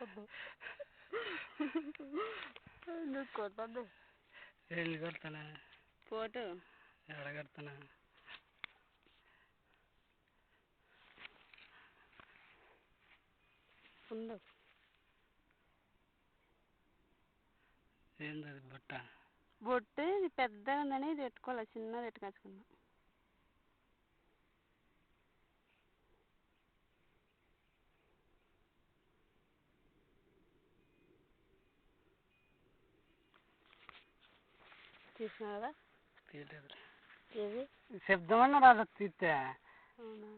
కొట్టద్దు నువ్వు కొట్టద్దు. వెళ్ళి కొడతానా? ఫోటో ఎక్కడ కడతానా? ఉండు. ఏంది అది బుట్ట? బొట్టు ఇది పెద్దగా ఉందని ఇది పెట్టుకోవాలి, చిన్నది పెట్టుకొచ్చుకున్నా. తీసినా కదా? తీయలేదు. ఏది శబ్దం అన్న రాదు తీస్తే. అవునా?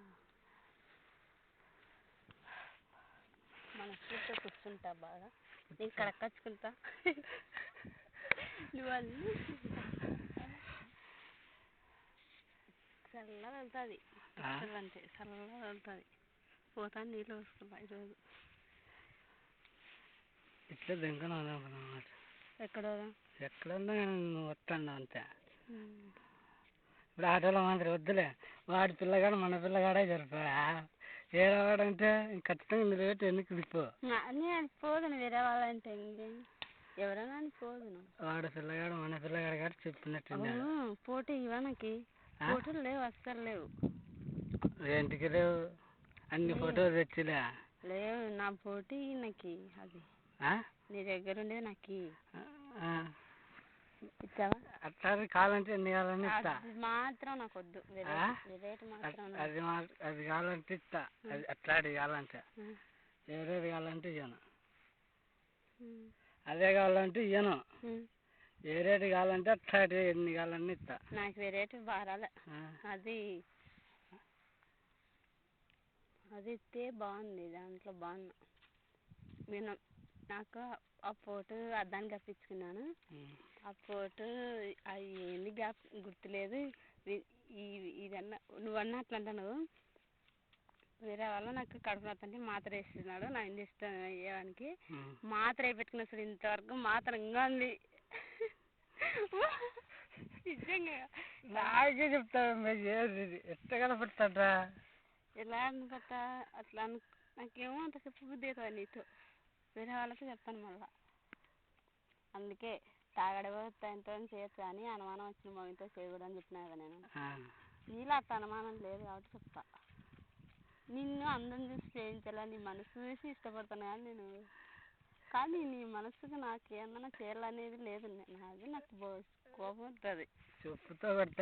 మనస్ఫూర్తిగా కూర్చుంటా బాగా, నేను కడక్కచ్చుకుంటా. నువ్వు అన్నీ చల్లగా వెళ్తుంది అంటే చల్లగా వెళ్తుంది. పోతాను నీళ్ళు వస్తున్నా ఈరోజు. ఇట్లా దింకను అన్నమాట. ఎక్కడన్నా నువ్వు వస్తాను అంతే. ఇప్పుడు ఆటోలో మాత్రం వద్దులే, వాడి పిల్లగాడు మన పిల్లగాడే జరిపోయా. వేరే వాడంటే ఖచ్చితంగా నీ రేటు ఎన్నికి దిప్పు. నేను పోదును వేరే వాళ్ళంటే ఇంకేం ఎవరైనా పోదు. వాడు పిల్లగాడు మన పిల్లగాడు కాదు చెప్పినట్టు. పోటీ ఇవ్వనకి ఫోటోలు లేవు, అస్సలు లేవు. ఇంటికి లేవు, అన్ని ఫోటోలు తెచ్చిలే లేవు. నా పోటీ నాకు అది నీ దగ్గర ఉండేది నాకు ఇచ్చావా? అట్లా కావాలంటే ఎన్ని కావాలని ఇస్తా. మాత్రం నాకు వద్దు, మాత్రం అది కావాలంటే ఇస్తా. అది అట్లాంటి కావాలంటే, వేరేది కావాలంటే ఇయ్యను. అదే కావాలంటే ఇయ్యను. వేరేది కావాలంటే అట్లాంటి ఎన్ని కావాలన్నీ ఇస్తా. నాకు వేరేటి బారాలే. అది అది ఇస్తే బాగుంది, దాంట్లో బాగున్నా. నేను నాకు ఆ ఫోటో అద్దానికి కప్పించుకున్నాను. ఆ ఫోటో అది ఏంది గుర్తులేదు. ఇదన్నా నువ్వన్నా అట్లా అంటాను. వేరే వాళ్ళు నాకు కడుపు నొత్తంటే మాత్ర వేస్తున్నాడు, నా ఇంటి ఇష్టం అయ్యేవానికి. మాత్ర పెట్టుకున్నా సార్ ఇంతవరకు మాత్ర ఇంకా ఉంది. నిజంగా నాకే చెప్తాను ఎట్ట కనపడతాడ్రా. ఎలా అనుకుంటా అట్లా నాకేమో అంత చెప్పు బుద్ధి అవుతుంది నీతో. వేరే వాళ్ళతో చెప్తాను మళ్ళా. అందుకే తాగడబోతే ఎంతో చేయొచ్చు అని అనుమానం వచ్చిన మమ్మీతో చేయకూడదని చెప్పినా కదా నేను. నీలో అట్లా అనుమానం లేదు కాబట్టి చెప్తా. నిన్ను అందం చూసి చేయించాలని నీ మనసు చూసి ఇష్టపడతాను కానీ నేను, కానీ నీ మనసుకు నాకు ఏమన్నా చేయాలనేది లేదు. నాది నాకు కోపం ఉంటుంది. చెప్పుతో